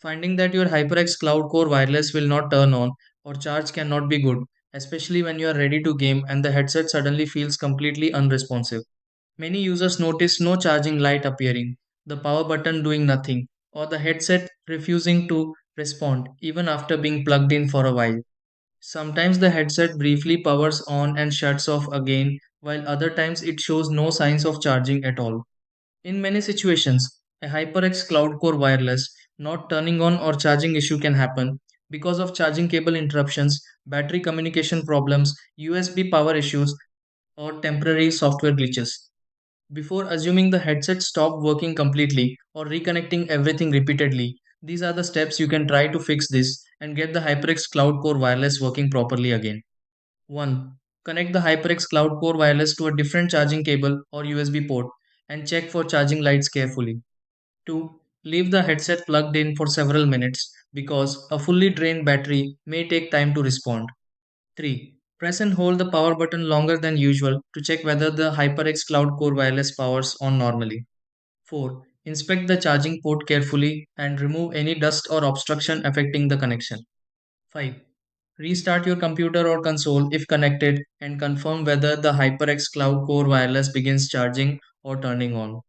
Finding that your HyperX Cloud Core wireless will not turn on or charge cannot be good, especially when you are ready to game and the headset suddenly feels completely unresponsive. Many users notice no charging light appearing, the power button doing nothing, or the headset refusing to respond even after being plugged in for a while. Sometimes the headset briefly powers on and shuts off again, while other times it shows no signs of charging at all. In many situations, a HyperX Cloud Core wireless not turning on or charging issue can happen because of charging cable interruptions, battery communication problems, USB power issues, or temporary software glitches. Before assuming the headset stopped working completely or reconnecting everything repeatedly, these are the steps you can try to fix this and get the HyperX Cloud Core wireless working properly again. 1. Connect the HyperX Cloud Core wireless to a different charging cable or USB port and check for charging lights carefully. 2. Leave the headset plugged in for several minutes because a fully drained battery may take time to respond. 3. Press and hold the power button longer than usual to check whether the HyperX Cloud Core wireless powers on normally. 4. Inspect the charging port carefully and remove any dust or obstruction affecting the connection. 5. Restart your computer or console if connected and confirm whether the HyperX Cloud Core wireless begins charging or turning on.